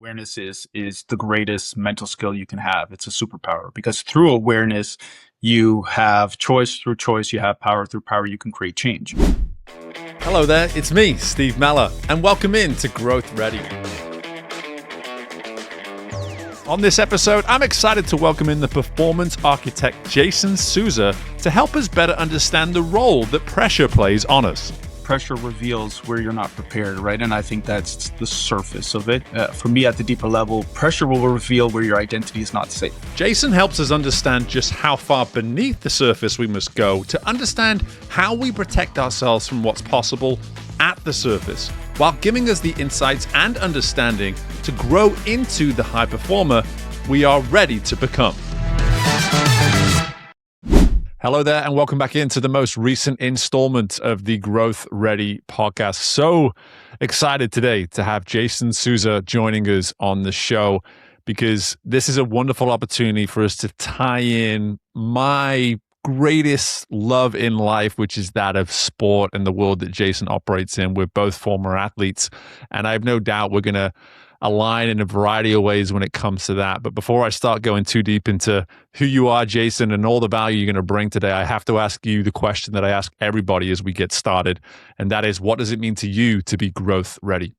Awareness is the greatest mental skill you can have. It's a superpower because through awareness, you have choice. Through choice, you have power. Through power, you can create change. Hello there, it's me, Steve Malla, and welcome in to Growth Ready. On this episode, I'm excited to welcome in the performance architect Jason Sousa to help us better understand the role that pressure plays on us. Pressure reveals where you're not prepared, right? And I think that's the surface of it. For me, at the deeper level, pressure will reveal where your identity is not safe. Jason helps us understand just how far beneath the surface we must go to understand how we protect ourselves from what's possible at the surface, while giving us the insights and understanding to grow into the high performer we are ready to become. Hello there, and welcome back into the most recent installment of the Growth Ready podcast. So excited today to have Jason Sousa joining us on the show, because this is a wonderful opportunity for us to tie in my greatest love in life, which is that of sport and the world that Jason operates in. We're both former athletes, and I have no doubt we're going to align in a variety of ways when it comes to that. But before I start going too deep into who you are, Jason, and all the value you're going to bring today, I have to ask you the question that I ask everybody as we get started. And that is, what does it mean to you to be growth ready?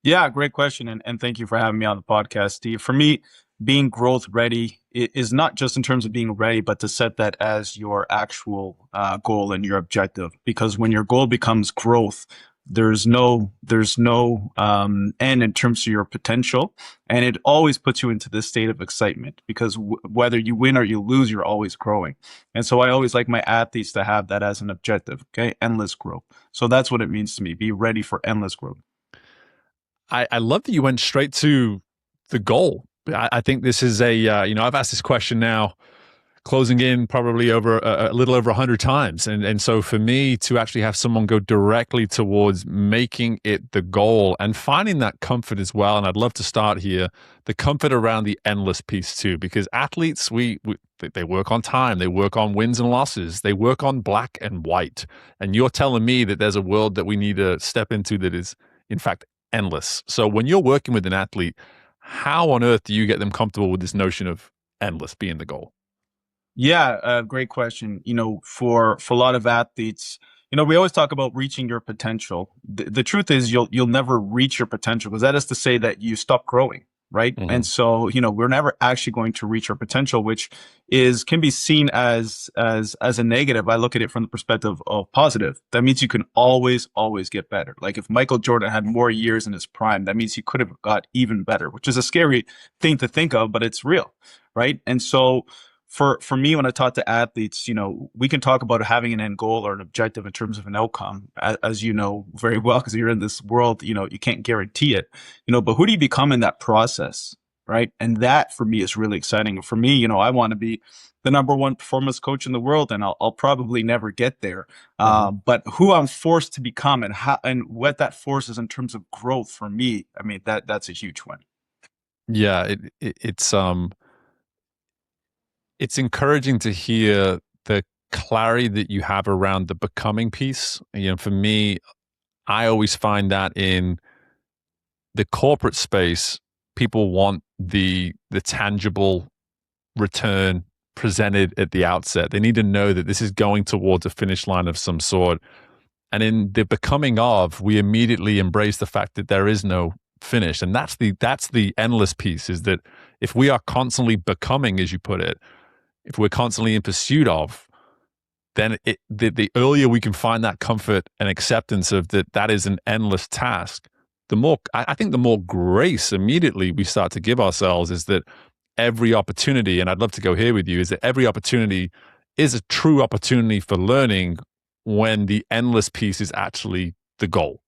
Yeah, great question. And thank you for having me on the podcast, Steve. For me, being growth ready is not just in terms of being ready, but to set that as your actual goal and your objective. Because when your goal becomes growth, there's no end in terms of your potential, and it always puts you into this state of excitement, because whether you win or you lose, you're always growing. And so I always like my athletes to have that as an objective. Okay, endless growth. So that's what it means to me. Be ready for endless growth. I love that you went straight to the goal. I think this is I've asked this question now, closing in probably over a little over 100 times. And so for me to actually have someone go directly towards making it the goal and finding that comfort as well. And I'd love to start here, the comfort around the endless piece too, because athletes, they work on time, they work on wins and losses, they work on black and white. And you're telling me that there's a world that we need to step into that is, in fact, endless. So when you're working with an athlete, how on earth do you get them comfortable with this notion of endless being the goal? Yeah, great question. For a lot of athletes, we always talk about reaching your potential. The truth is, you'll never reach your potential, because that is to say that you stop growing, right? Mm-hmm. And so, we're never actually going to reach our potential, which can be seen as a negative. I look at it from the perspective of positive. That means you can always get better. Like if Michael Jordan had more years in his prime, that means he could have got even better, which is a scary thing to think of, but it's real, right? And so, For me, when I talk to athletes, we can talk about having an end goal or an objective in terms of an outcome, as you know very well, because you're in this world, you can't guarantee it, but who do you become in that process, right? And that for me is really exciting. For me, I want to be the number one performance coach in the world, and I'll probably never get there. But who I'm forced to become and how and what that force is in terms of growth for me, I mean, that's a huge one. Yeah, it's encouraging to hear the clarity that you have around the becoming piece. For me, I always find that in the corporate space, people want the tangible return presented at the outset. They need to know that this is going towards a finish line of some sort. And in the becoming of, we immediately embrace the fact that there is no finish. And that's the endless piece, is that if we are constantly becoming, as you put it, if we're constantly in pursuit of, then the earlier we can find that comfort and acceptance of that is an endless task, the more, I think the more grace immediately we start to give ourselves, is that every opportunity, and I'd love to go here with you, is that every opportunity is a true opportunity for learning when the endless piece is actually the goal.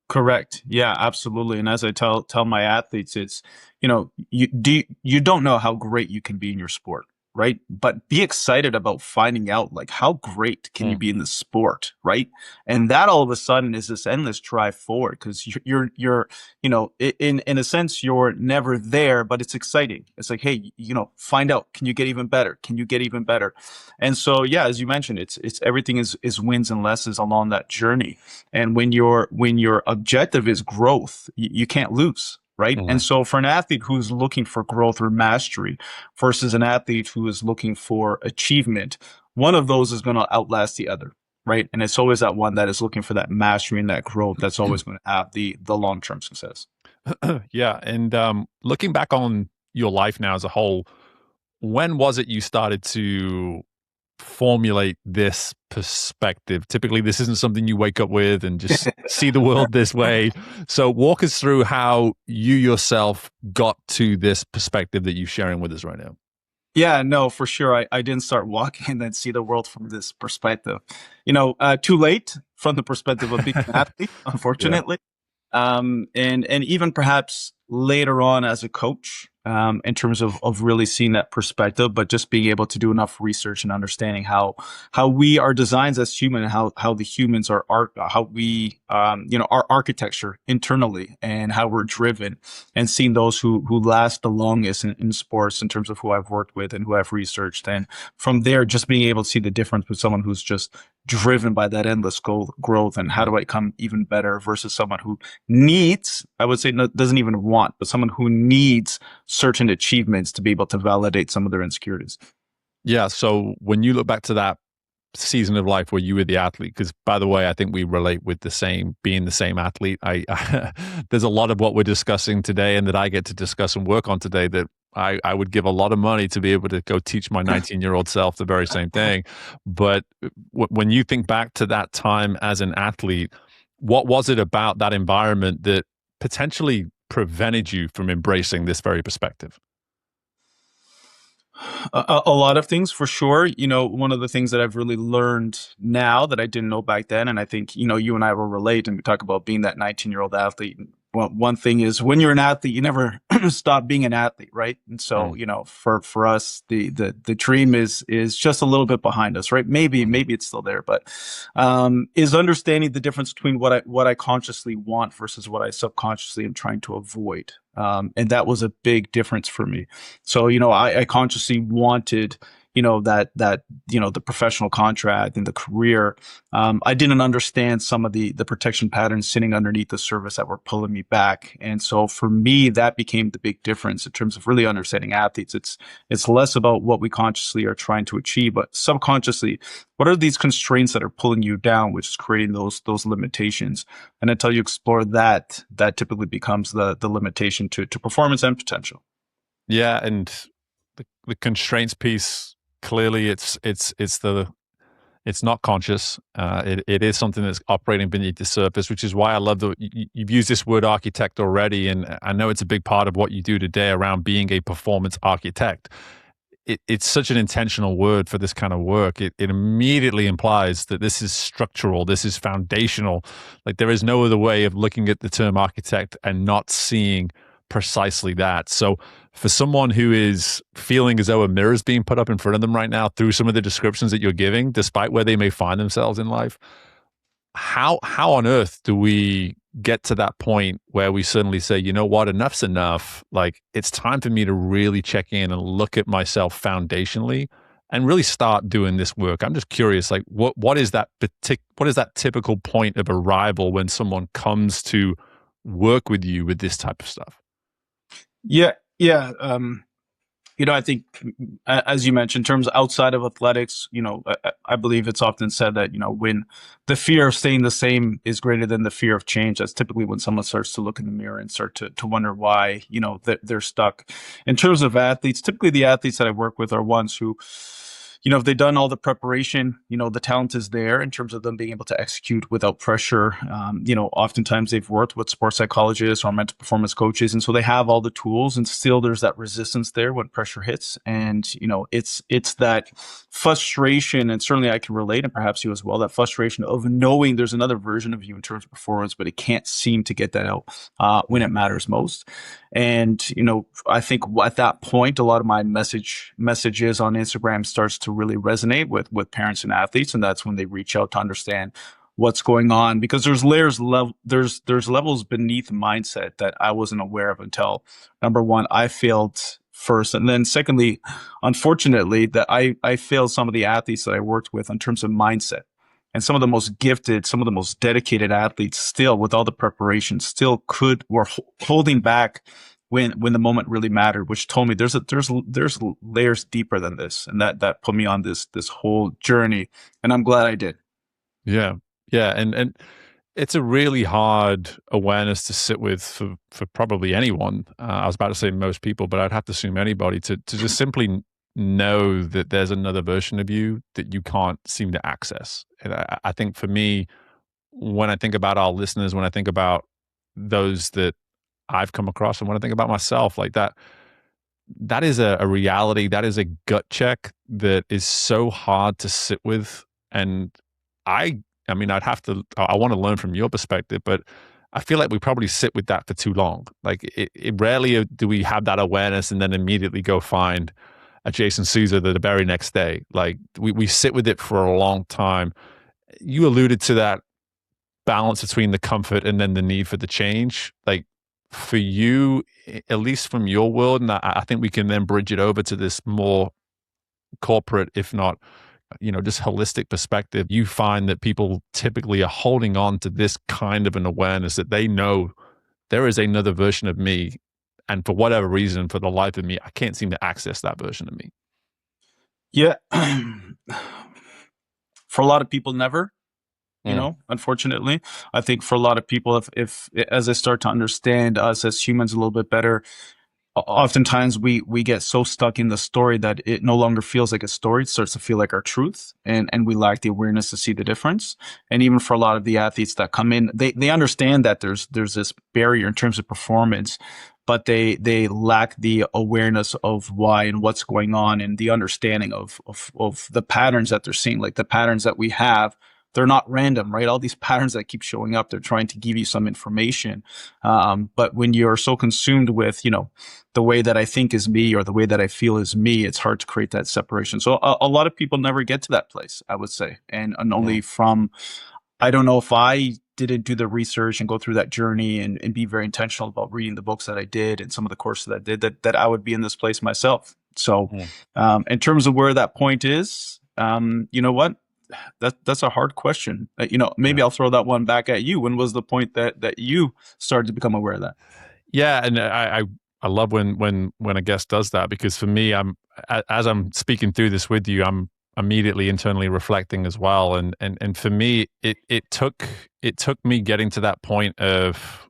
Correct. Yeah, absolutely. And as I tell my athletes, it's, you don't know how great you can be in your sport, right? But be excited about finding out, like, how great can you be in the sport, right? And that all of a sudden is this endless drive forward, because you're in a sense, you're never there, but it's exciting. It's like, hey, find out, can you get even better? Can you get even better? And so, yeah, as you mentioned, it's everything is wins and losses along that journey. And when your objective is growth, you can't lose. right? And Mhm. so for an athlete who's looking for growth or mastery versus an athlete who is looking for achievement, one of those is going to outlast the other, right? And it's always that one that is looking for that mastery and that growth that's always going to have the long-term success. Yeah. And looking back on your life now as a whole, when was it you started to formulate this perspective? Typically, this isn't something you wake up with and just see the world this way. So, walk us through how you yourself got to this perspective that you're sharing with us right now. Yeah, no, for sure. I didn't start walking and then see the world from this perspective. Too late from the perspective of being an athlete, Yeah. unfortunately. And even perhaps later on as a coach, in terms of really seeing that perspective, but just being able to do enough research and understanding how we are designed as human, and how the humans are how we our architecture internally and how we're driven, and seeing those who last the longest in sports in terms of who I've worked with and who I've researched, and from there just being able to see the difference with someone who's just driven by that endless growth, and how do I become even better versus someone who needs, I would say, no, doesn't even want, but someone who needs certain achievements to be able to validate some of their insecurities. Yeah. So, when you look back to that season of life where you were the athlete, because by the way, I think we relate with the same being the same athlete. There's a lot of what we're discussing today and that I get to discuss and work on today that I would give a lot of money to be able to go teach my 19-year-old self the very same thing. But when you think back to that time as an athlete, what was it about that environment that potentially prevented you from embracing this very perspective? A lot of things for sure. One of the things that I've really learned now that I didn't know back then, and I think, you and I will relate, and we talk about being that 19-year-old athlete. Well, one thing is when you're an athlete, you never stop being an athlete, right? And so, Mm, for us, the dream is just a little bit behind us, right? mhm. Maybe it's still there, but is understanding the difference between what I consciously want versus what I subconsciously am trying to avoid. And that was a big difference for me. So, I consciously wanted, the professional contract and the career. I didn't understand some of the protection patterns sitting underneath the surface that were pulling me back. And so for me, that became the big difference in terms of really understanding athletes. It's less about what we consciously are trying to achieve, but subconsciously, what are these constraints that are pulling you down, which is creating those limitations? And until you explore that, that typically becomes the limitation to performance and potential. Yeah, and the constraints piece, clearly it's not conscious. It is something that's operating beneath the surface, which is why I love that you've used this word architect already, and I know it's a big part of what you do today around being a performance architect. It's such an intentional word for this kind of work. It immediately implies that this is structural, this is foundational. Like there is no other way of looking at the term architect and not seeing precisely that. So, for someone who is feeling as though a mirror is being put up in front of them right now through some of the descriptions that you're giving, despite where they may find themselves in life, how on earth do we get to that point where we suddenly say, you know what, enough's enough? Like it's time for me to really check in and look at myself foundationally and really start doing this work. I'm just curious, like what is that what is that typical point of arrival when someone comes to work with you with this type of stuff? Yeah, yeah. I think, as you mentioned, in terms outside of athletics, I believe it's often said that, when the fear of staying the same is greater than the fear of change, that's typically when someone starts to look in the mirror and start to wonder why, they're stuck. In terms of athletes, typically the athletes that I work with are ones who, if they've done all the preparation, the talent is there in terms of them being able to execute without pressure. Oftentimes they've worked with sports psychologists or mental performance coaches. And so they have all the tools, and still there's that resistance there when pressure hits. And, it's that frustration. And certainly I can relate, and perhaps you as well, that frustration of knowing there's another version of you in terms of performance, but it can't seem to get that out when it matters most. And, I think at that point, a lot of my messages on Instagram starts to really resonate with parents and athletes. And that's when they reach out to understand what's going on, because there's levels beneath mindset that I wasn't aware of until, number one, I failed first. And then secondly, unfortunately, that I failed some of the athletes that I worked with in terms of mindset. And some of the most gifted, some of the most dedicated athletes still, with all the preparation, still were holding back when the moment really mattered, which told me there's layers deeper than this. And that put me on this whole journey. And I'm glad I did. Yeah. Yeah. And it's a really hard awareness to sit with for probably anyone. I was about to say most people, but I'd have to assume anybody to just simply know that there's another version of you that you can't seem to access. And I think for me, when I think about our listeners, when I think about those that I've come across, and when I think about myself, like that is a reality. That is a gut check that is so hard to sit with. And I, I mean, I want to learn from your perspective, but I feel like we probably sit with that for too long. Like it rarely do we have that awareness and then immediately go find a Jason Sousa the very next day. Like we sit with it for a long time. You alluded to that balance between the comfort and then the need for the change. Like for you, at least from your world, and I think we can then bridge it over to this more corporate, if not, just holistic perspective. You find that people typically are holding on to this kind of an awareness that they know there is another version of me. And for whatever reason, for the life of me, I can't seem to access that version of me. Yeah. For a lot of people, never. Mm, Unfortunately, I think for a lot of people, if as I start to understand us as humans a little bit better, oftentimes we get so stuck in the story that it no longer feels like a story. It starts to feel like our truth, and we lack the awareness to see the difference. And even for a lot of the athletes that come in, they understand that there's this barrier in terms of performance, but they lack the awareness of why and what's going on, and the understanding of the patterns that they're seeing, like the patterns that we have. They're not random, right? All these patterns that keep showing up, they're trying to give you some information. But when you're so consumed with, the way that I think is me or the way that I feel is me, it's hard to create that separation. So a lot of people never get to that place, I would say. And only mm, from, I don't know if I didn't do the research and go through that journey and be very intentional about reading the books that I did and some of the courses that I did, that I would be in this place myself. So mm, in terms of where that point is, you know what? That's a hard question. Maybe yeah. I'll throw that one back at you. When was the point that you started to become aware of that? Yeah, and I love when a guest does that, because for me, as I'm speaking through this with you, I'm immediately internally reflecting as well, and for me, it took me getting to that point of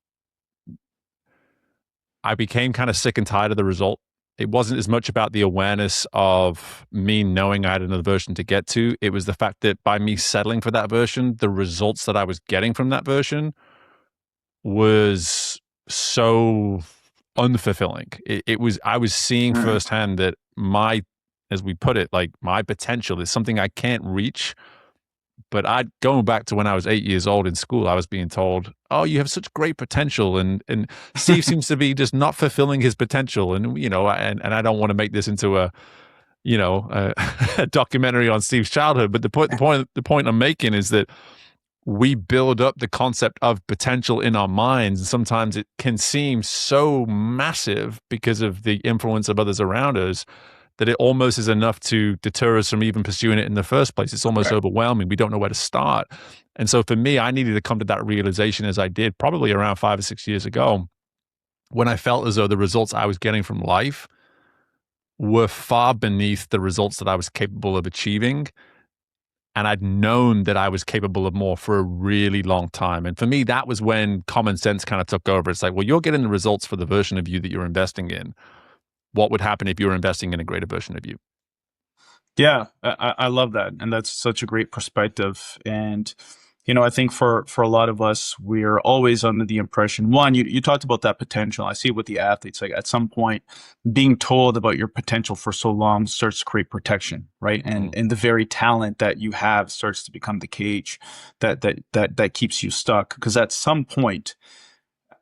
I became kind of sick and tired of the result. It wasn't as much about the awareness of me knowing I had another version to get to. It was the fact that by me settling for that version, the results that I was getting from that version was so unfulfilling. I was seeing Mm. firsthand that as we put it, like my potential is something I can't reach. But going back to when I was 8 years old in school, I was being told, "Oh, you have such great potential," and Steve seems to be just not fulfilling his potential. And and I don't want to make this into a documentary on Steve's childhood. But the point I'm making is that we build up the concept of potential in our minds. And sometimes it can seem so massive because of the influence of others around us that it almost is enough to deter us from even pursuing it in the first place. It's almost Correct. overwhelming. We don't know where to start. And so for me, I needed to come to that realization as I did probably around 5 or 6 years ago, when I felt as though the results I was getting from life were far beneath the results that I was capable of achieving. And I'd known that I was capable of more for a really long time. And for me, that was when common sense kind of took over. It's like, well, you're getting the results for the version of you that you're investing in. What would happen if you were investing in a greater version of you? Yeah, I love that, and that's such a great perspective. And I think for a lot of us, we're always under the impression. One, you talked about that potential. I see it with the athletes. Like at some point, being told about your potential for so long starts to create protection, right? And Mm, and the very talent that you have starts to become the cage that keeps you stuck. Because at some point,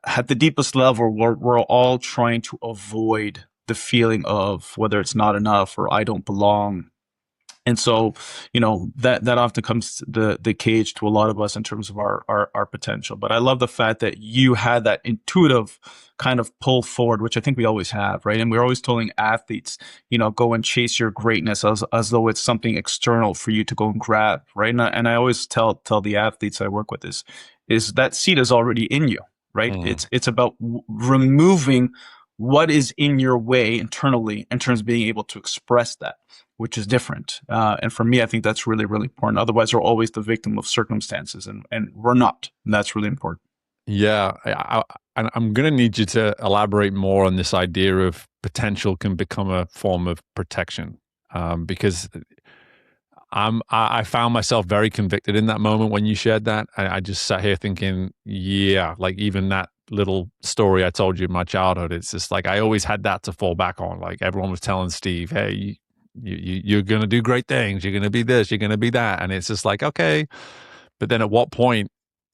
at the deepest level, we're all trying to avoid the feeling of whether it's not enough or I don't belong, And so, that often comes the cage to a lot of us in terms of our potential. But I love the fact that you had that intuitive kind of pull forward, which I think we always have, right? And we're always telling athletes, go and chase your greatness as though it's something external for you to go and grab, right? And I always tell the athletes I work with is that seed is already in you, right? Mm. It's about removing what is in your way internally in terms of being able to express that, which is different. And for me, I think that's really, really important. Otherwise, we're always the victim of circumstances, and we're not. And that's really important. Yeah, I'm going to need you to elaborate more on this idea of potential can become a form of protection, because I found myself very convicted in that moment when you shared that. I just sat here thinking, yeah, like even that little story I told you in my childhood, it's just like I always had that to fall back on. Like everyone was telling Steve, hey, you're going to do great things. You're going to be this, you're going to be that. And it's just like, okay. But then at what point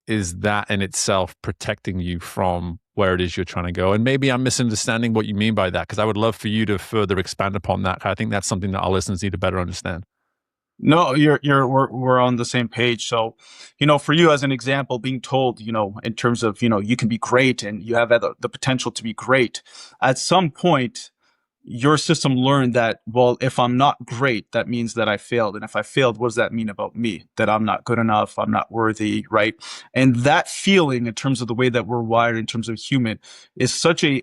is that in itself protecting you from where it is you're trying to go? And maybe I'm misunderstanding what you mean by that, because I would love for you to further expand upon that. I think that's something that our listeners need to better understand. No, we're on the same page. So, for you as an example, being told, in terms of, you can be great and you have the potential to be great. At some point, your system learned that, well, if I'm not great, that means that I failed. And if I failed, what does that mean about me? That I'm not good enough, I'm not worthy, right? And that feeling, in terms of the way that we're wired, in terms of human, is such a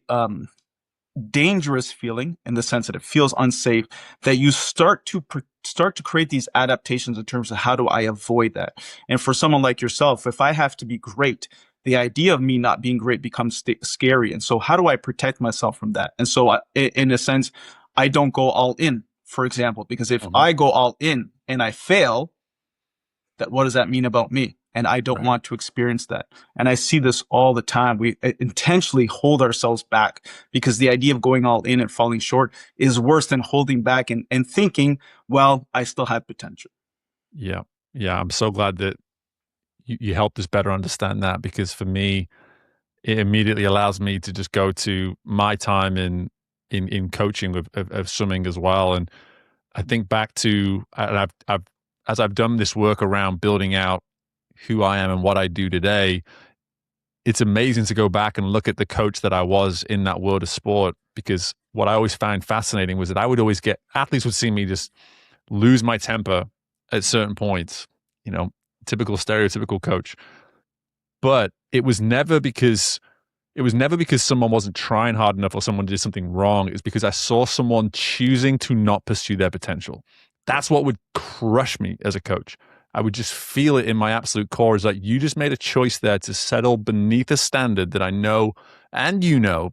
dangerous feeling in the sense that it feels unsafe, that you start to create these adaptations in terms of how do I avoid that. And for someone like yourself, if I have to be great, the idea of me not being great becomes scary. And so how do I protect myself from that? And so in a sense, I don't go all in, for example, because if Mhm. I go all in and I fail, that what does that mean about me? And I don't Right. want to experience that. And I see this all the time. We intentionally hold ourselves back because the idea of going all in and falling short is worse than holding back and thinking, well, I still have potential. Yeah. Yeah. I'm so glad that you helped us better understand that, because for me, it immediately allows me to just go to my time in coaching of swimming as well. And I think back to, and I've as I've done this work around building out who I am and what I do today, it's amazing to go back and look at the coach that I was in that world of sport, because what I always found fascinating was that I would always get athletes would see me just lose my temper at certain points, you know, typical stereotypical coach. But it was never because someone wasn't trying hard enough or someone did something wrong. It was because I saw someone choosing to not pursue their potential. That's what would crush me as a coach. I would just feel it in my absolute core, is like, you just made a choice there to settle beneath a standard that I know, and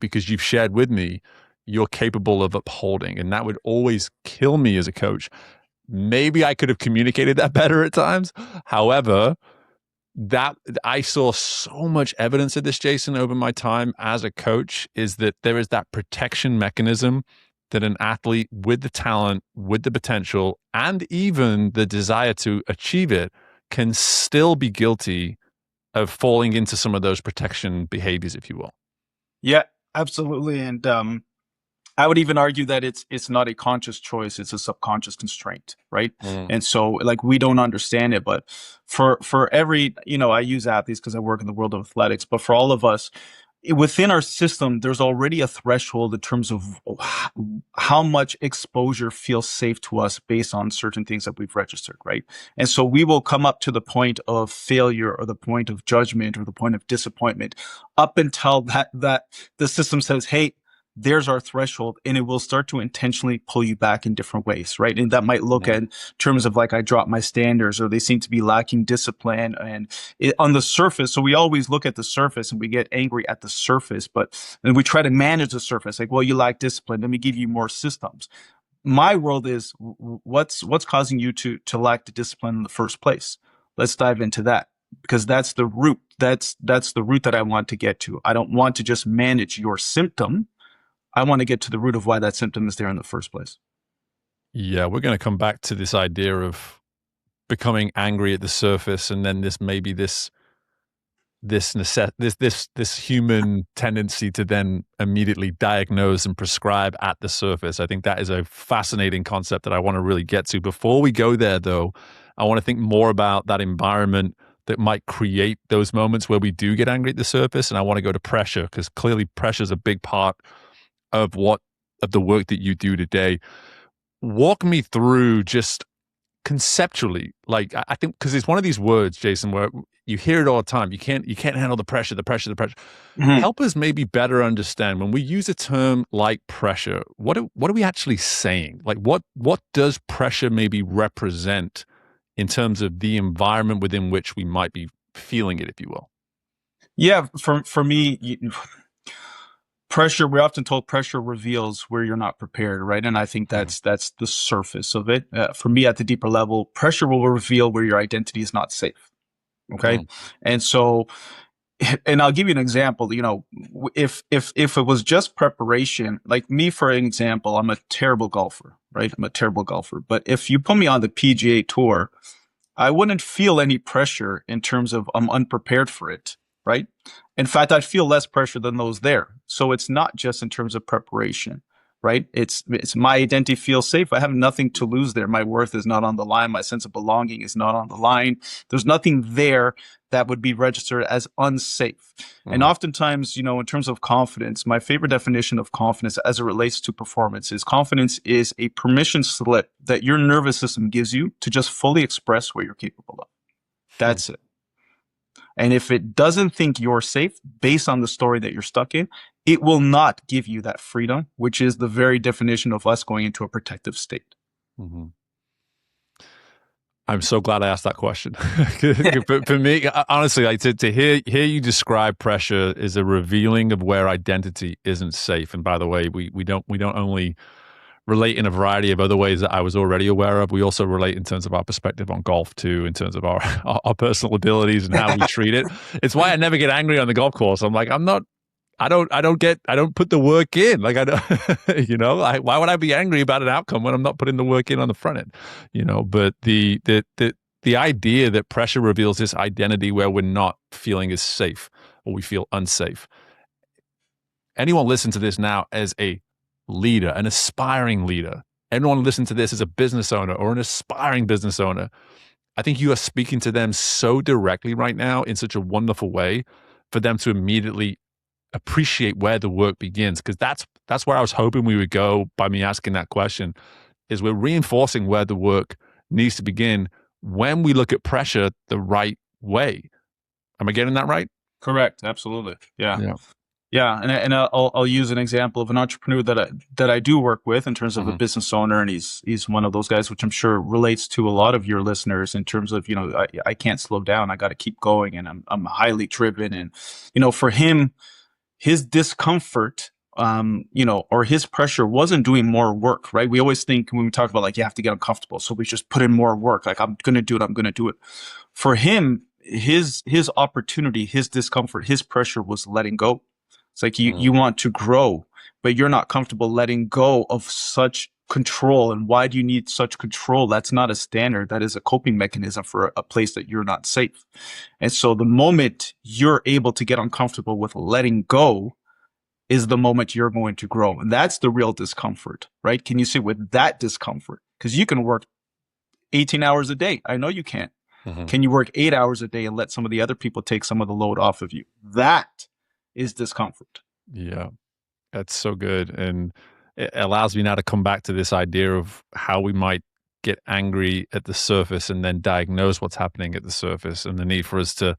because you've shared with me, you're capable of upholding. And that would always kill me as a coach. Maybe I could have communicated that better at times. However, that I saw so much evidence of this, Jason, over my time as a coach, is that there is that protection mechanism that an athlete with the talent, with the potential, and even the desire to achieve it can still be guilty of falling into some of those protection behaviors, if you will. Yeah, absolutely. And I would even argue that it's not a conscious choice; it's a subconscious constraint, right? Mm. And so, like, we don't understand it, but for every, I use athletes because I work in the world of athletics, but for all of us, within our system, there's already a threshold in terms of how much exposure feels safe to us based on certain things that we've registered, right? And so we will come up to the point of failure or the point of judgment or the point of disappointment up until that the system says, hey, there's our threshold, and it will start to intentionally pull you back in different ways, right? And that might look Mm. at terms of like, I drop my standards, or they seem to be lacking discipline and on the surface. So we always look at the surface and we get angry at the surface, but then we try to manage the surface. Like, well, you lack discipline. Let me give you more systems. My world is what's causing you to lack the discipline in the first place. Let's dive into that, because that's the root. That's the root that I want to get to. I don't want to just manage your symptom. I want to get to the root of why that symptom is there in the first place. Yeah, we're going to come back to this idea of becoming angry at the surface, and then this this human tendency to then immediately diagnose and prescribe at the surface. I think that is a fascinating concept that I want to really get to. Before we go there, though, I want to think more about that environment that might create those moments where we do get angry at the surface. And I want to go to pressure, because clearly pressure is a big part of the work that you do today. Walk me through just conceptually, like, I think, because it's one of these words, Jason, where you hear it all the time. You can't handle the pressure. Mhm. Help us maybe better understand when we use a term like pressure, what are we actually saying? Like, what does pressure maybe represent in terms of the environment within which we might be feeling it, if you will? Yeah, for me, pressure, we're often told pressure reveals where you're not prepared, right? And I think Mhm. that's the surface of it. For me, at the deeper level, pressure will reveal where your identity is not safe. Okay. Mhm. And so, and I'll give you an example. If it was just preparation, like me, for example, I'm a terrible golfer, right? I'm a terrible golfer. But if you put me on the PGA tour, I wouldn't feel any pressure in terms of I'm unprepared for it, right? In fact, I'd feel less pressure than those there. So it's not just in terms of preparation, right? It's my identity feels safe. I have nothing to lose there. My worth is not on the line. My sense of belonging is not on the line. There's nothing there that would be registered as unsafe. And Mhm. oftentimes, in terms of confidence, my favorite definition of confidence as it relates to performance is confidence is a permission slip that your nervous system gives you to just fully express what you're capable of. Hmm. That's it. And if it doesn't think you're safe based on the story that you're stuck in, it will not give you that freedom, which is the very definition of us going into a protective state. Mhm. I'm so glad I asked that question. For me, honestly, like to hear you describe pressure is a revealing of where identity isn't safe. And by the way, we don't only relate in a variety of other ways that I was already aware of. We also relate in terms of our perspective on golf too, in terms of our our personal abilities and how we treat it. It's why I never get angry on the golf course. I'm like, I don't put the work in. Like, I don't, why would I be angry about an outcome when I'm not putting the work in on the front end? But the idea that pressure reveals this identity where we're not feeling as safe or we feel unsafe. Anyone listen to this now as a leader, an aspiring leader, anyone listen to this as a business owner or an aspiring business owner, I think you are speaking to them so directly right now in such a wonderful way for them to immediately appreciate where the work begins, because that's where I was hoping we would go by me asking that question. Is we're reinforcing where the work needs to begin when we look at pressure the right way. Am I getting that right? Correct. Absolutely. Yeah. Yeah. Yeah, and I'll use an example of an entrepreneur that I do work with in terms of a Mhm. business owner, and he's one of those guys, which I'm sure relates to a lot of your listeners in terms of I can't slow down, I got to keep going, and I'm highly driven, and for him, his discomfort, or his pressure wasn't doing more work, right? We always think when we talk about like you have to get uncomfortable, so we just put in more work, like I'm gonna do it, I'm gonna do it. For him, his opportunity, his discomfort, his pressure was letting go. It's like you Mhm. want to grow, but you're not comfortable letting go of such control. And why do you need such control? That's not a standard. That is a coping mechanism for a place that you're not safe. And so the moment you're able to get uncomfortable with letting go is the moment you're going to grow. And that's the real discomfort, right? Can you sit with that discomfort? Because you can work 18 hours a day. I know you can. Mhm. Can you work 8 hours a day and let some of the other people take some of the load off of you? That is discomfort. Yeah. That's so good. And it allows me now to come back to this idea of how we might get angry at the surface and then diagnose what's happening at the surface, and the need for us to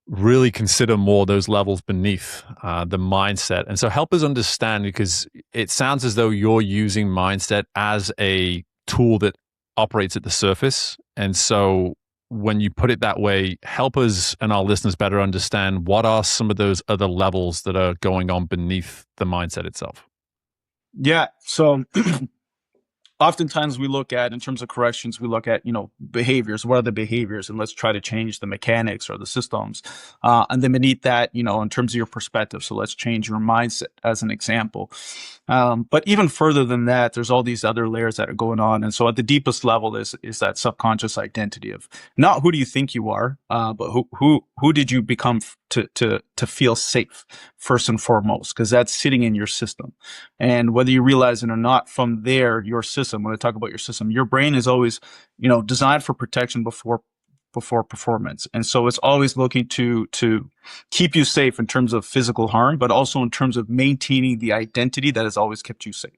really consider more those levels beneath the mindset. And so help us understand, because it sounds as though you're using mindset as a tool that operates at the surface. And so when you put it that way, help us and our listeners better understand what are some of those other levels that are going on beneath the mindset itself. Yeah. So oftentimes we look at, in terms of corrections, we look at, behaviors. What are the behaviors? And let's try to change the mechanics or the systems. And then beneath that, in terms of your perspective. So let's change your mindset as an example. But even further than that, there's all these other layers that are going on. And so at the deepest level is that subconscious identity of not who do you think you are, but who did you become to feel safe first and foremost, because that's sitting in your system. And whether you realize it or not, from there, your system, when I talk about your system, your brain is always, designed for protection before performance. And so it's always looking to keep you safe in terms of physical harm, but also in terms of maintaining the identity that has always kept you safe.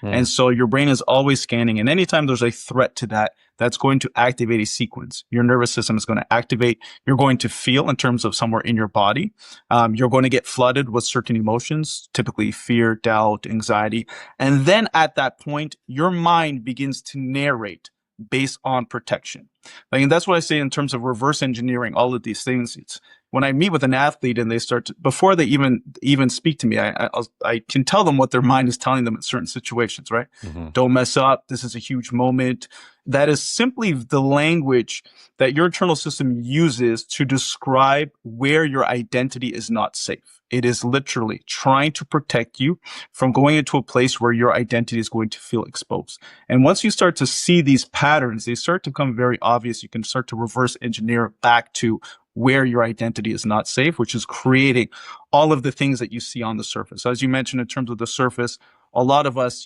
And so your brain is always scanning. And anytime there's a threat to that, that's going to activate a sequence. Your nervous system is going to activate. You're going to feel in terms of somewhere in your body. You're going to get flooded with certain emotions, typically fear, doubt, anxiety. And then at that point, your mind begins to narrate based on protection. And that's what I say in terms of reverse engineering all of these things. It's when I meet with an athlete and they start to, before they even speak to me, I can tell them what their mind is telling them in certain situations, right? Mm-hmm. Don't mess up. This is a huge moment. That is simply the language that your internal system uses to describe where your identity is not safe. It is literally trying to protect you from going into a place where your identity is going to feel exposed. And once you start to see these patterns, they start to become very obvious. You can start to reverse engineer back to where your identity is not safe, which is creating all of the things that you see on the surface. As you mentioned, in terms of the surface, a lot of us,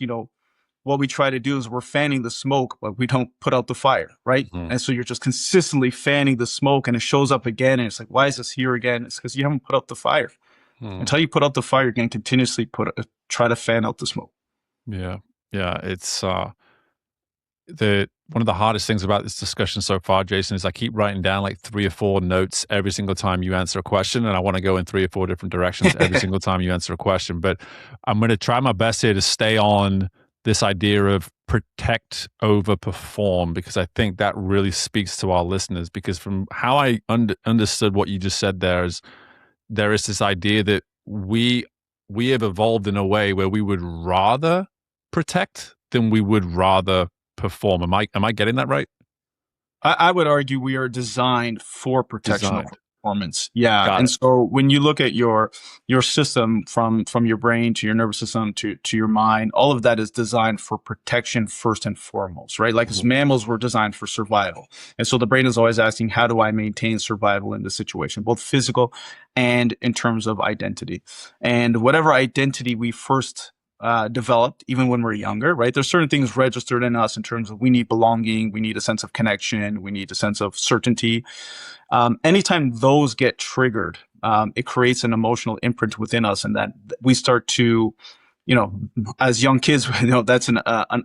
what we try to do is we're fanning the smoke, but we don't put out the fire, right? Mm-hmm. And so you're just consistently fanning the smoke and it shows up again. And it's like, why is this here again? It's because you haven't put out the fire. Until you put out the fire, you're going to continuously try to fan out the smoke. Yeah. Yeah. It's one of the hardest things about this discussion so far, Jason, is I keep writing down like 3 or 4 notes every single time you answer a question. And I want to go in 3 or 4 different directions every single time you answer a question. But I'm going to try my best here to stay on this idea of protect over perform, because I think that really speaks to our listeners. Because from how I understood what you just said, there is this idea that we have evolved in a way where we would rather protect than we would rather perform. Am I getting that right? I would argue we are designed for protection over performance. Yeah. Got And it. so when you look at your system from your brain to your nervous system to your mind, all of that is designed for protection first and foremost, right? Like as mammals, we're designed for survival. And so the brain is always asking, how do I maintain survival in this situation, both physical and in terms of identity? And whatever identity we first developed, even when we're younger, right? There's certain things registered in us in terms of we need belonging, we need a sense of connection, we need a sense of certainty. Anytime those get triggered, it creates an emotional imprint within us, and that we start to, as young kids, that's an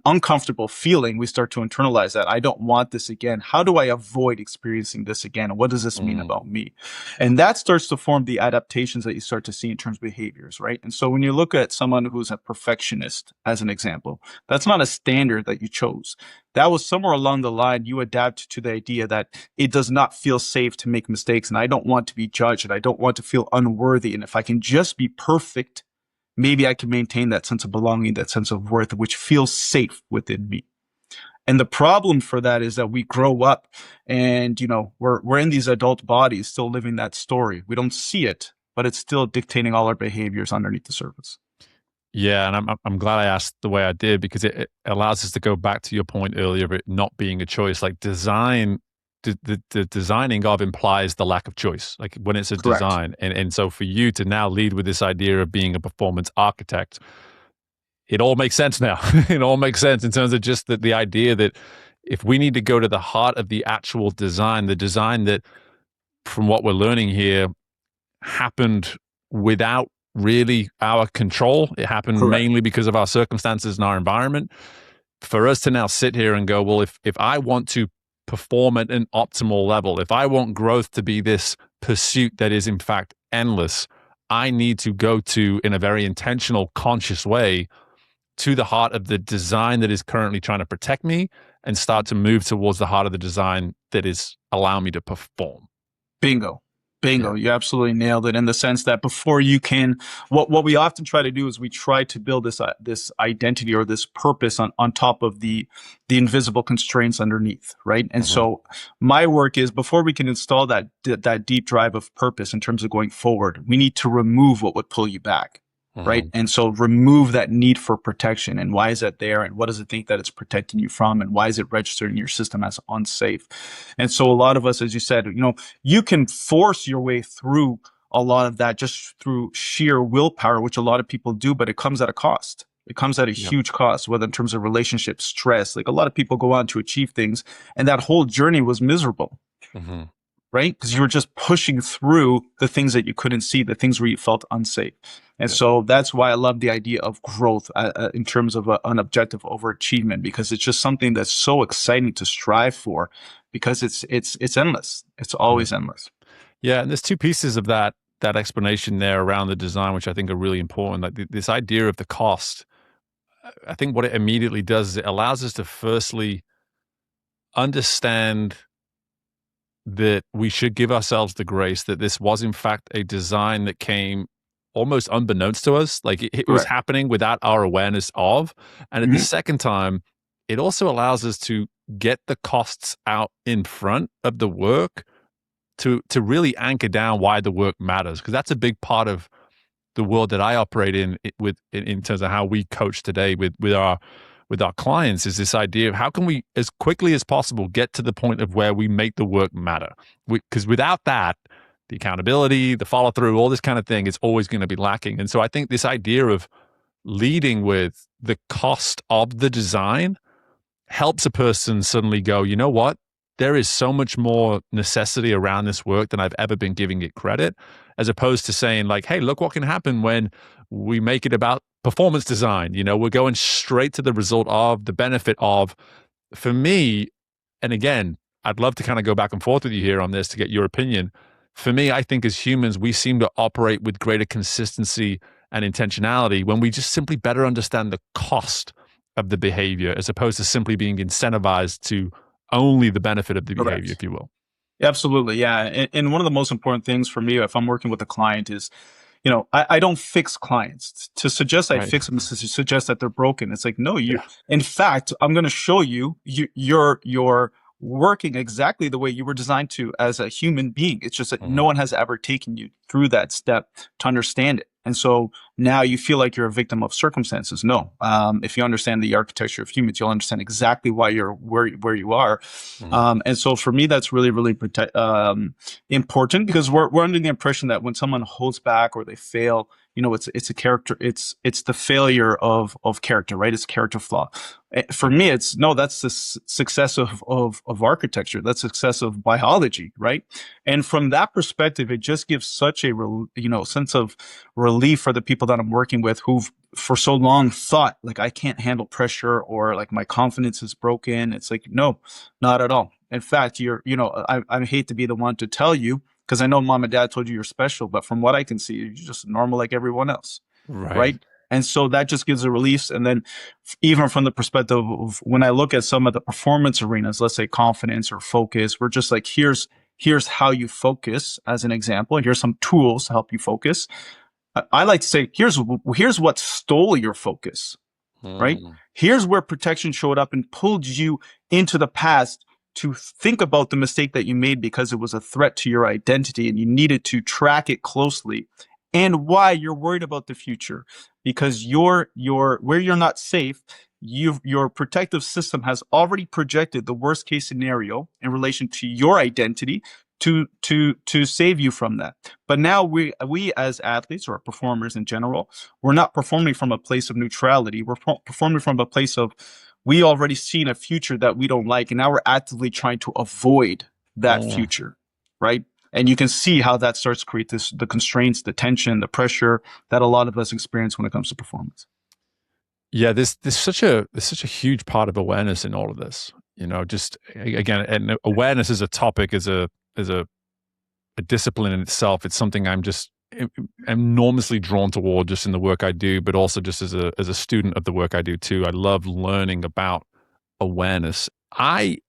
uncomfortable feeling. We start to internalize that. I don't want this again. How do I avoid experiencing this again? And what does this mean about me? And that starts to form the adaptations that you start to see in terms of behaviors, right? And so when you look at someone who's a perfectionist, as an example, that's not a standard that you chose. That was somewhere along the line you adapt to the idea that it does not feel safe to make mistakes, and I don't want to be judged, and I don't want to feel unworthy. And if I can just be perfect, maybe I can maintain that sense of belonging, that sense of worth, which feels safe within me. And the problem for that is that we grow up and, we're in these adult bodies still living that story. We don't see it, but it's still dictating all our behaviors underneath the surface. Yeah, and I'm glad I asked the way I did, because it allows us to go back to your point earlier of it not being a choice. Like the designing of implies the lack of choice, like when it's a Correct. design. And so for you to now lead with this idea of being a performance architect, it all makes sense now. It all makes sense in terms of just the idea that if we need to go to the heart of the actual design, the design that, from what we're learning here, happened without really our control. It happened Correct. mainly because of our circumstances and our environment. For us to now sit here and go, well, if I want to perform at an optimal level, if I want growth to be this pursuit that is in fact endless, I need to go to, in a very intentional, conscious way, to the heart of the design that is currently trying to protect me and start to move towards the heart of the design that is allowing me to perform. Bingo. Bingo, Yeah. you absolutely nailed it in the sense that before you can, what we often try to do is we try to build this identity or this purpose on top of the invisible constraints underneath, right? And Hmm. so my work is before we can install that deep drive of purpose in terms of going forward, we need to remove what would pull you back. Right. Hmm. And so remove that need for protection. And why is that there? And what does it think that it's protecting you from? And why is it registered in your system as unsafe? And so a lot of us, as you said, you can force your way through a lot of that just through sheer willpower, which a lot of people do, but it comes at a cost. It comes at a Yep. huge cost, whether in terms of relationship stress. Like a lot of people go on to achieve things, and that whole journey was miserable, Hmm. right? Because you were just pushing through the things that you couldn't see, the things where you felt unsafe. And Yep. so that's why I love the idea of growth in terms of an objective over achievement, because it's just something that's so exciting to strive for, because it's endless. It's Yeah. always endless. Yeah. And there's two pieces of that explanation there around the design, which I think are really important. Like this idea of the cost. I think what it immediately does is it allows us to firstly understand that we should give ourselves the grace that this was in fact a design that came almost unbeknownst to us. Like it was Correct. happening without our awareness of. And at the Hmm. second time, it also allows us to get the costs out in front of the work to really anchor down why the work matters. Because that's a big part of the world that I operate in in terms of how we coach today with our clients is this idea of how can we as quickly as possible get to the point of where we make the work matter, because without that, the accountability, the follow through, all this kind of thing is always going to be lacking. And so I think this idea of leading with the cost of the design helps a person suddenly go, you know what? There is so much more necessity around this work than I've ever been giving it credit, as opposed to saying, like, hey, look what can happen when we make it about performance design. We're going straight to the result of the benefit of, for me, and again, I'd love to kind of go back and forth with you here on this to get your opinion. For me, I think as humans, we seem to operate with greater consistency and intentionality when we just simply better understand the cost of the behavior as opposed to simply being incentivized to only the benefit of the behavior, Correct. if you will. Absolutely. Yeah. And one of the most important things for me, if I'm working with a client, is I don't fix clients. To suggest I Right. fix them is to suggest that they're broken. It's like, no, Yeah. in fact, I'm going to show you're working exactly the way you were designed to as a human being. It's just that no Mhm. one has ever taken you through that step to understand it. And so now you feel like you're a victim of circumstances. No, if you understand the architecture of humans, you'll understand exactly why you're where you are. Mhm. And so for me, that's really, really important, because we're under the impression that when someone holds back or they fail, it's a character, it's the failure of character, right? It's a character flaw. For Yep. me, it's no, that's the success of architecture. That's success of biology, right? And from that perspective, it just gives such a sense of relief for the people that I'm working with who've for so long thought like I can't handle pressure or like my confidence is broken. It's like, no, not at all. In fact, I hate to be the one to tell you, because I know mom and dad told you you're special, but from what I can see, you're just normal like everyone else, Right. right? And so that just gives a release. And then even from the perspective of when I look at some of the performance arenas, let's say confidence or focus, we're just like, here's how you focus as an example. And here's some tools to help you focus. I like to say, here's what stole your focus, right? Mm. Here's where protection showed up and pulled you into the past to think about the mistake that you made because it was a threat to your identity and you needed to track it closely, and why you're worried about the future, because you're where you're not safe. Your protective system has already projected the worst case scenario in relation to your identity to save you from that. But now we as athletes or performers in general, we're not performing from a place of neutrality. We're performing from a place of, we already seen a future that we don't like, and now we're actively trying to avoid that Mm. future, right? And you can see how that starts to create the constraints, the tension, the pressure that a lot of us experience when it comes to performance. Yeah, there's such a huge part of awareness in all of this. Just again, and awareness as a topic is a discipline in itself. It's something I'm just enormously drawn toward just in the work I do, but also just as a student of the work I do too. I love learning about awareness. I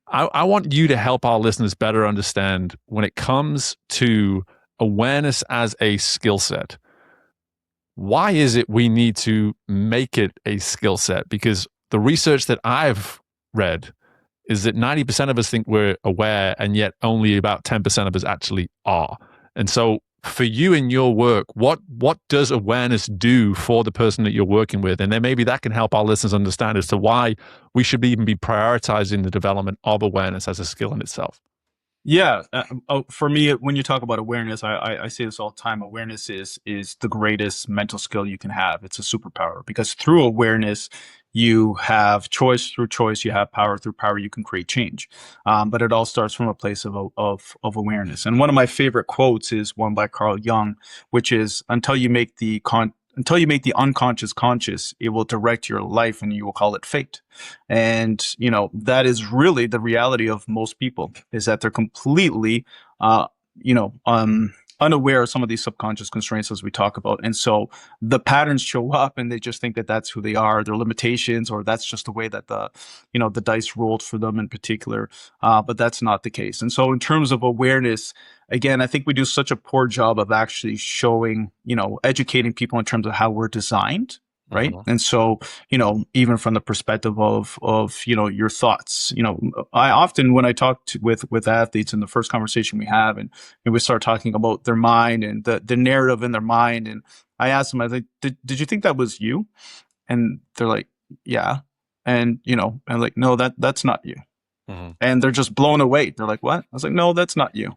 I want you to help our listeners better understand when it comes to awareness as a skill set. Why is it we need to make it a skill set? Because the research that I've read is that 90% of us think we're aware, and yet only about 10% of us actually are. And so, for you in your work, what does awareness do for the person that you're working with? And then maybe that can help our listeners understand as to why we should even be prioritizing the development of awareness as a skill in itself. Yeah, for me, when you talk about awareness, I say this all the time. Awareness is the greatest mental skill you can have. It's a superpower because through awareness, you have choice. Through choice, you have power. Through power, you can create change. But it all starts from a place of awareness. And one of my favorite quotes is one by Carl Jung, which is, until you make the unconscious conscious, it will direct your life, and you will call it fate. And, that is really the reality of most people, is that they're completely, uh, you know, um, unaware of some of these subconscious constraints as we talk about. And so the patterns show up and they just think that that's who they are, their limitations, or that's just the way that the dice rolled for them in particular. But that's not the case. And so in terms of awareness, again, I think we do such a poor job of actually showing, educating people in terms of how we're designed. Right. Mhm. And so, even from the perspective of, your thoughts, I often, when I talk with athletes in the first conversation we have, and we start talking about their mind and the narrative in their mind. And I ask them, I was like, did you think that was you? And they're like, yeah. And, I'm like, no, that's not you. Mhm. And they're just blown away. They're like, what? I was like, no, that's not you.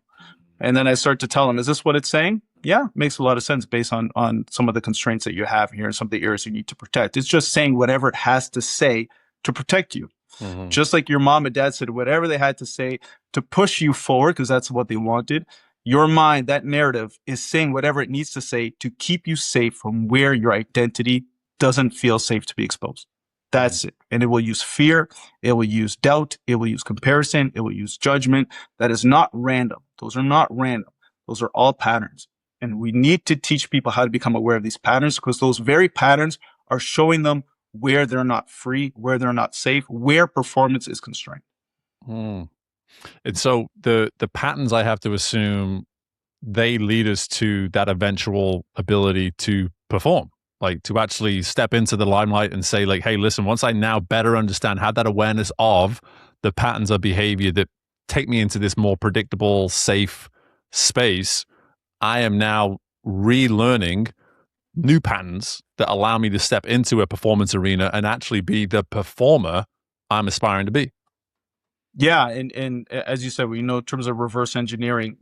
And then I start to tell them, is this what it's saying? Yeah, makes a lot of sense based on some of the constraints that you have here and some of the areas you need to protect. It's just saying whatever it has to say to protect you. Mhm. Just like your mom and dad said whatever they had to say to push you forward because that's what they wanted. Your mind, that narrative, is saying whatever it needs to say to keep you safe from where your identity doesn't feel safe to be exposed. Mhm. That's it. And it will use fear. It will use doubt. It will use comparison. It will use judgment. That is not random. Those are not random. Those are all patterns. And we need to teach people how to become aware of these patterns because those very patterns are showing them where they're not free, where they're not safe, where performance is constrained. Mm. And so the patterns, I have to assume, they lead us to that eventual ability to perform, like to actually step into the limelight and say, like, hey, listen, once I now better understand, have that awareness of the patterns of behavior that take me into this more predictable, safe space, I am now relearning new patterns that allow me to step into a performance arena and actually be the performer I'm aspiring to be. Yeah, and as you said, in terms of reverse engineering,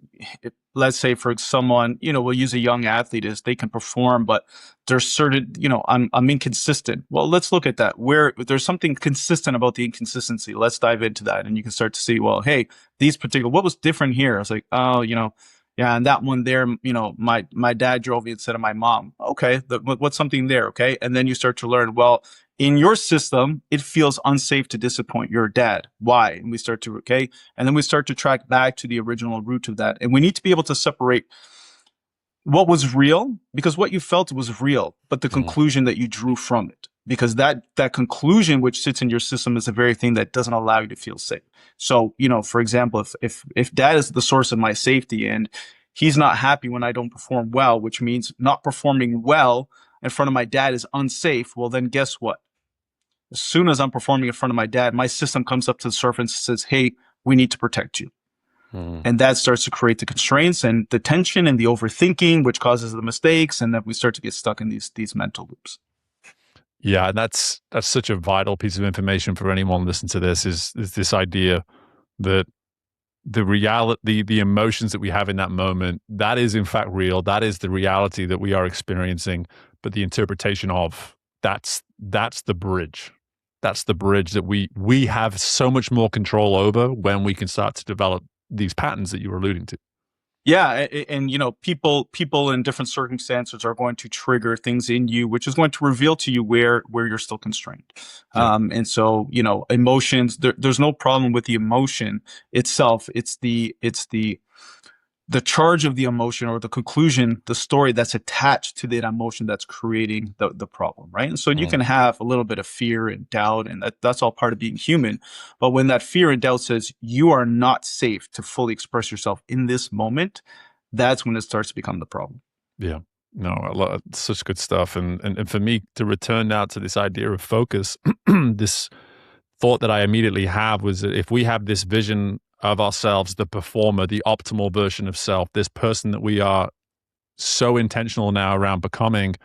let's say for someone, we'll use a young athlete as they can perform, but there's certain, I'm inconsistent. Well, let's look at that. Where there's something consistent about the inconsistency. Let's dive into that, and you can start to see, well, hey, what was different here? I was like, oh, yeah, and that one there, my dad drove me instead of my mom. Okay, what's something there? Okay, and then you start to learn, well, in your system, it feels unsafe to disappoint your dad. Why? And we start to, okay. And then we start to track back to the original root of that. And we need to be able to separate what was real, because what you felt was real, but the Mhm. conclusion that you drew from it, because that conclusion which sits in your system is the very thing that doesn't allow you to feel safe. So, for example, if dad is the source of my safety and he's not happy when I don't perform well, which means not performing well in front of my dad is unsafe, well, then guess what? As soon as I'm performing in front of my dad, my system comes up to the surface and says, hey, we need to protect you. Mhm. And that starts to create the constraints and the tension and the overthinking, which causes the mistakes. And then we start to get stuck in these mental loops. Yeah, and that's such a vital piece of information for anyone listening to this is this idea that the reality, the emotions that we have in that moment, that is in fact real. That is the reality that we are experiencing. But the interpretation of that's the bridge. That's the bridge that we have so much more control over when we can start to develop these patterns that you were alluding to. Yeah, and people in different circumstances are going to trigger things in you, which is going to reveal to you where you're still constrained. Yeah. And so emotions. There's no problem with the emotion itself. It's the the charge of the emotion or the conclusion, the story that's attached to that emotion that's creating the problem, right? And so you Mm. can have a little bit of fear and doubt, and that's all part of being human. But when that fear and doubt says you are not safe to fully express yourself in this moment, that's when it starts to become the problem. Yeah. No, such good stuff. And for me to return now to this idea of focus, this thought that I immediately have was that if we have this vision of ourselves, the performer, the optimal version of self, this person that we are so intentional now around becoming,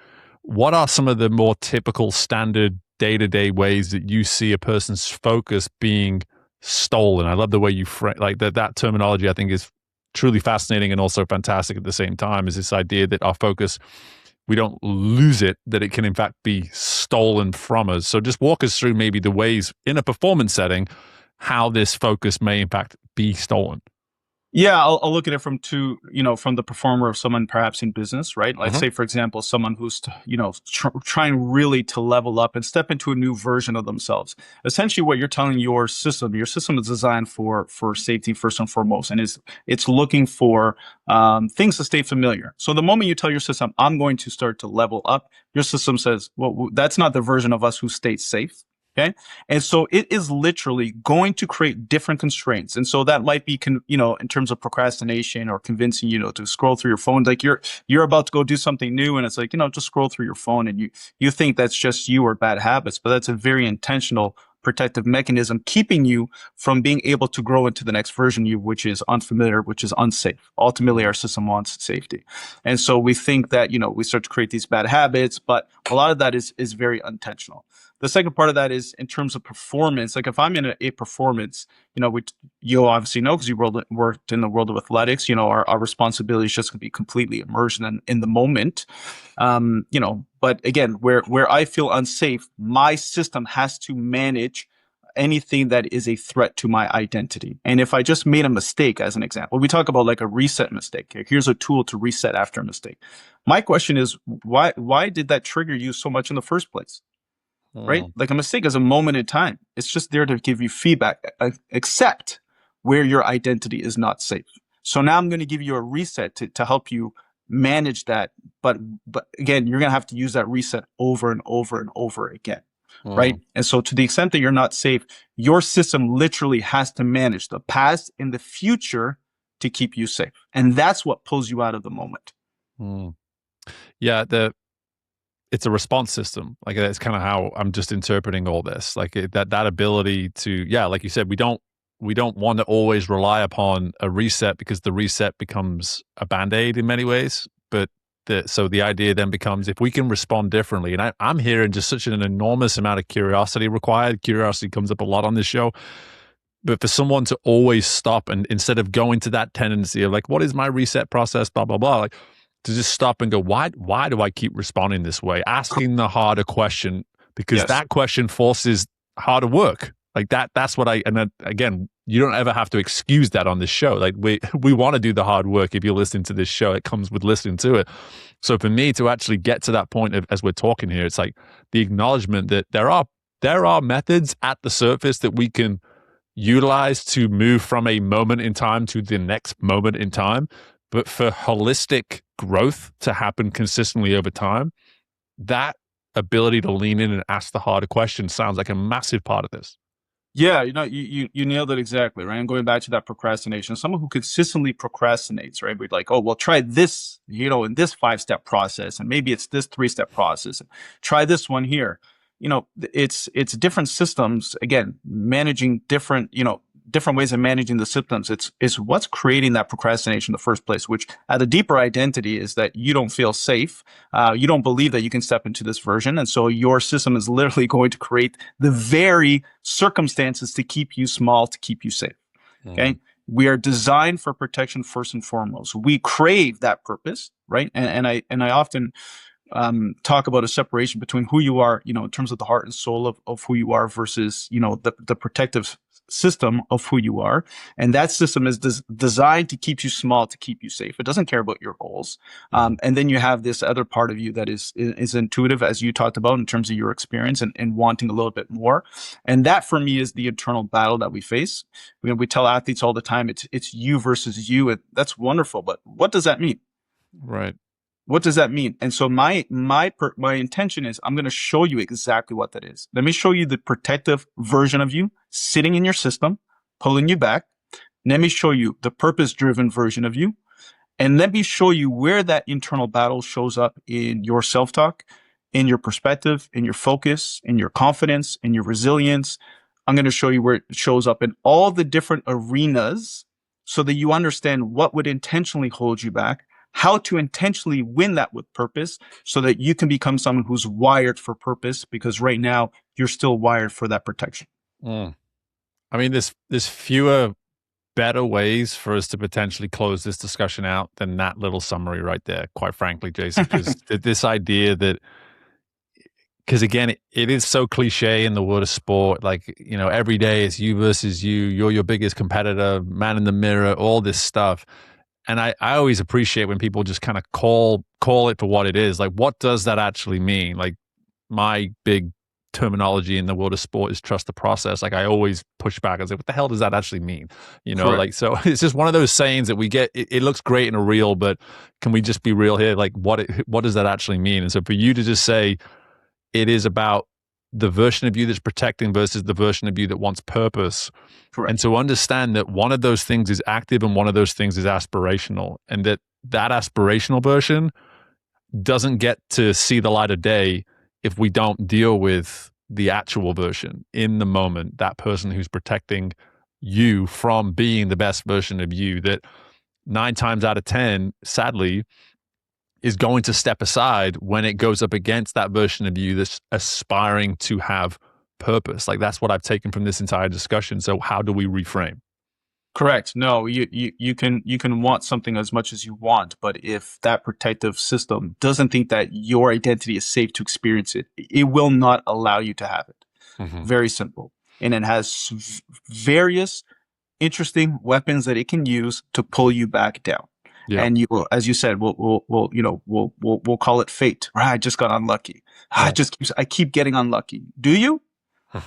what are some of the more typical standard day-to-day ways that you see a person's focus being stolen? I love the way you frame like that terminology. I think is truly fascinating and also fantastic at the same time, is this idea that our focus, we don't lose it, that it can in fact be stolen from us. So just walk us through maybe the ways in a performance setting how this focus may in fact be stolen. Yeah, I'll look at it from two, from the performer of someone perhaps in business, right? Let's Mm-hmm. say, for example, someone who's, trying really to level up and step into a new version of themselves. Essentially, what you're telling your system is designed for safety first and foremost, and it's looking for things to stay familiar. So the moment you tell your system, I'm going to start to level up, your system says, well, that's not the version of us who stayed safe. Okay. And so it is literally going to create different constraints. And so that might be, in terms of procrastination or convincing you, to scroll through your phone. Like you're about to go do something new and it's like, just scroll through your phone and you think that's just you or bad habits, but that's a very intentional protective mechanism keeping you from being able to grow into the next version of you, which is unfamiliar, which is unsafe. Ultimately, our system wants safety. And so we think that, we start to create these bad habits, but a lot of that is very intentional. The second part of that is in terms of performance. Like if I'm in a performance, you obviously know because you worked in the world of athletics, our responsibility is just going to be completely immersed in the moment. But again, where I feel unsafe, my system has to manage anything that is a threat to my identity. And if I just made a mistake, as an example, we talk about like a reset mistake. Here's a tool to reset after a mistake. My question is, why did that trigger you so much in the first place? Right? Mm. Like a mistake is a moment in time. It's just there to give you feedback, except where your identity is not safe. So now I'm going to give you a reset to help you manage that. But again, you're going to have to use that reset over and over and over again. Right. Mm. And so to the extent that you're not safe, your system literally has to manage the past and the future to keep you safe. And that's what pulls you out of the moment. Mm. Yeah, it's a response system. Like that's kind of how I'm just interpreting all this. Like that ability to, yeah, like you said, we don't want to always rely upon a reset because the reset becomes a band-aid in many ways. But so the idea then becomes if we can respond differently, and I'm hearing just such an enormous amount of curiosity required. Curiosity comes up a lot on this show. But for someone to always stop and instead of going to that tendency of like, what is my reset process, blah, blah, blah, like to just stop and go, why do I keep responding this way? Asking the harder question, because Yes. that question forces harder work. Like that's what and then, again, you don't ever have to excuse that on this show. Like we want to do the hard work. If you're listening to this show, it comes with listening to it. So for me to actually get to that point of, as we're talking here, it's like the acknowledgement that there are methods at the surface that we can utilize to move from a moment in time to the next moment in time. But for holistic growth to happen consistently over time, that ability to lean in and ask the harder questions sounds like a massive part of this. Yeah, you nailed it exactly, right? And going back to that procrastination, someone who consistently procrastinates, right? We're like, oh, well, try this, in this 5-step process, and maybe it's this 3-step process. Try this one here. It's different systems, again, managing different ways of managing the symptoms. It's what's creating that procrastination in the first place, which at a deeper identity is that you don't feel safe. You don't believe that you can step into this version. And so your system is literally going to create the very circumstances to keep you small, to keep you safe. Okay. We are designed for protection first and foremost. We crave that purpose, right? And I often talk about a separation between who you are, in terms of the heart and soul of who you are versus, the protective system of who you are. And that system is designed to keep you small, to keep you safe. It doesn't care about your goals. And then you have this other part of you that is intuitive, as you talked about in terms of your experience and wanting a little bit more. And that for me is the internal battle that we face. We tell athletes all the time, it's you versus you. And that's wonderful. But what does that mean? Right. What does that mean? And so my intention is I'm going to show you exactly what that is. Let me show you the protective version of you sitting in your system, pulling you back. Let me show you the purpose-driven version of you. And let me show you where that internal battle shows up in your self-talk, in your perspective, in your focus, in your confidence, in your resilience. I'm going to show you where it shows up in all the different arenas so that you understand what would intentionally hold you back, how to intentionally win that with purpose so that you can become someone who's wired for purpose, because right now you're still wired for that protection. I mean, there's fewer better ways for us to potentially close this discussion out than that little summary right there, quite frankly, Jason, because this idea that, because again, it is so cliche in the world of sport, like, you know, every day it's you versus you, you're your biggest competitor, man in the mirror, all this stuff. And I always appreciate when people just kind of call it for what it is. Like, what does that actually mean? Like, my big terminology in the world of sport is trust the process. Like, I always push back and say, what the hell does that actually mean? You know, Correct. like, so it's just one of those sayings that we get. It looks great in a reel, but can we just be real here? Like, what does that actually mean? And so for you to just say it is about the version of you that's protecting versus the version of you that wants purpose. Correct. And to understand that one of those things is active and one of those things is aspirational, and that aspirational version doesn't get to see the light of day if we don't deal with the actual version in the moment, that person who's protecting you from being the best version of you, that 9 times out of 10, sadly, is going to step aside when it goes up against that version of you that's aspiring to have purpose. Like, that's what I've taken from this entire discussion. So how do we reframe? Correct. No, you can want something as much as you want, but if that protective system doesn't think that your identity is safe to experience it, it will not allow you to have it. Mm-hmm. Very simple. And it has various interesting weapons that it can use to pull you back down. Yeah. And you will, as you said, we'll call it fate. I just got unlucky. Yeah. I keep getting unlucky. Do you?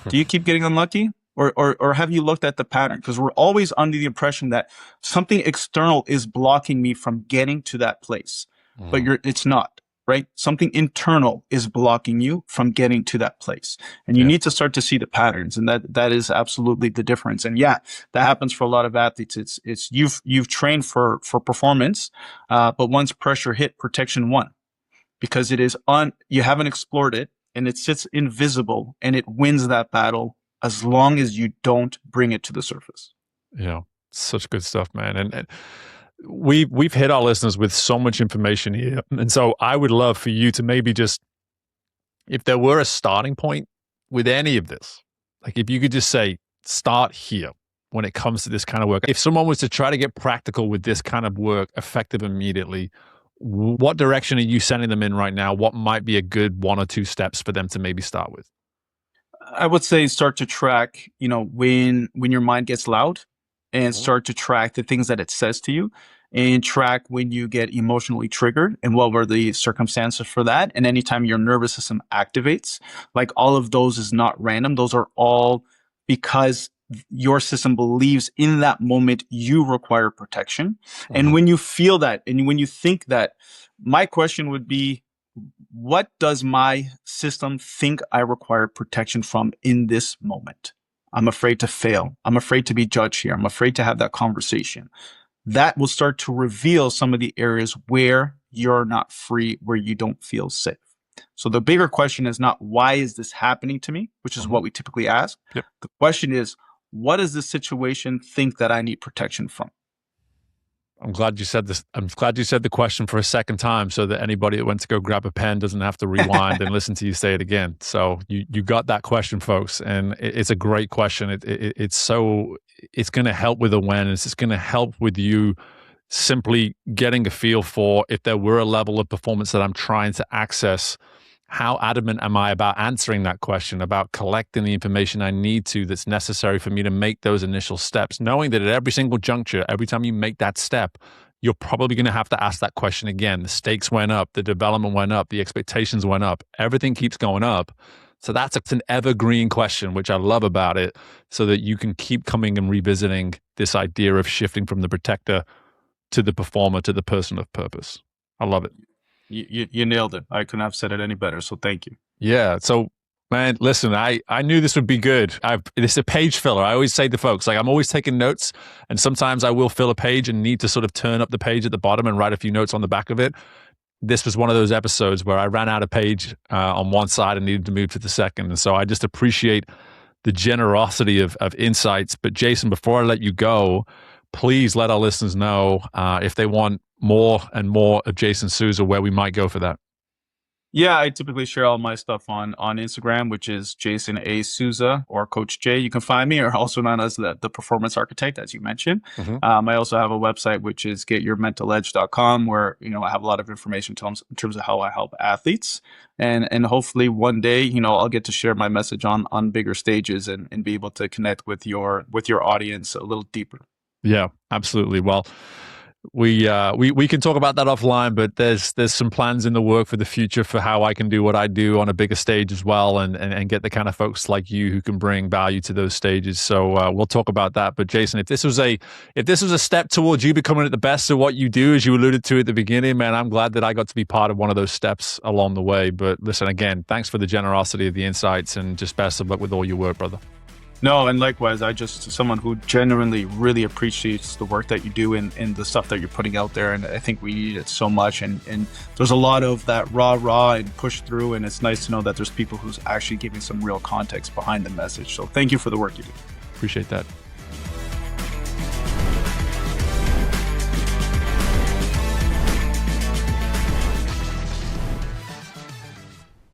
Do you keep getting unlucky? Or have you looked at the pattern? Because we're always under the impression that something external is blocking me from getting to that place. But it's not, right? Something internal is blocking you from getting to that place. And you need to start to see the patterns. And that is absolutely the difference. And yeah, that happens for a lot of athletes. It's you've trained for performance, but once pressure hit, protection won. Because it is you haven't explored it, and it sits invisible, and it wins that battle as long as you don't bring it to the surface. Yeah, such good stuff, man. And we've hit our listeners with so much information here. And so I would love for you to maybe just, if there were a starting point with any of this, like if you could just say, start here when it comes to this kind of work. If someone was to try to get practical with this kind of work effective immediately, what direction are you sending them in right now? What might be a good 1 or 2 steps for them to maybe start with? I would say start to track, when your mind gets loud, and start to track the things that it says to you, and track when you get emotionally triggered and what were the circumstances for that. And anytime your nervous system activates, like all of those is not random. Those are all because your system believes in that moment you require protection. And when you feel that, and when you think that, my question would be, what does my system think I require protection from in this moment? I'm afraid to fail. I'm afraid to be judged here. I'm afraid to have that conversation. That will start to reveal some of the areas where you're not free, where you don't feel safe. So the bigger question is not, why is this happening to me? Which is what we typically ask. Yep. The question is, what does this situation think that I need protection from? I'm glad you said this. I'm glad you said the question for a second time so that anybody that went to go grab a pen doesn't have to rewind and listen to you say it again. So you got that question, folks. And it's a great question. It's going to help with awareness. It's going to help with you simply getting a feel for if there were a level of performance that I'm trying to access how adamant am I about answering that question, about collecting the information I need to that's necessary for me to make those initial steps, knowing that at every single juncture, every time you make that step, you're probably going to have to ask that question again. The stakes went up, the development went up, the expectations went up, everything keeps going up. So that's an evergreen question, which I love about it, so that you can keep coming and revisiting this idea of shifting from the protector to the performer, to the person of purpose. I love it. You nailed it. I couldn't have said it any better. So thank you. Yeah. So, man, listen, I knew this would be good. This is a page filler. I always say to folks, like, I'm always taking notes, and sometimes I will fill a page and need to sort of turn up the page at the bottom and write a few notes on the back of it. This was one of those episodes where I ran out of page on one side and needed to move to the second. And so I just appreciate the generosity of insights. But Jason, before I let you go, please let our listeners know if they want more and more of Jason Sousa, where we might go for that. Yeah, I typically share all my stuff on Instagram, which is Jason A. Sousa or Coach J. You can find me, or also known as the Performance Architect, as you mentioned. I also have a website, which is getyourmentaledge.com, where I have a lot of information in terms of how I help athletes, and hopefully one day I'll get to share my message on bigger stages and be able to connect with your audience a little deeper. Yeah, absolutely. Well, we can talk about that offline, but there's some plans in the work for the future for how I can do what I do on a bigger stage as well, and get the kind of folks like you who can bring value to those stages. So we'll talk about that. But Jason, if this was a step towards you becoming at the best of what you do, as you alluded to at the beginning, man, I'm glad that I got to be part of one of those steps along the way. But listen, again, thanks for the generosity of the insights, and just best of luck with all your work, brother. No, and likewise, I just someone who genuinely really appreciates the work that you do and the stuff that you're putting out there. And I think we need it so much. And there's a lot of that raw and push through. And it's nice to know that there's people who's actually giving some real context behind the message. So thank you for the work you do. Appreciate that.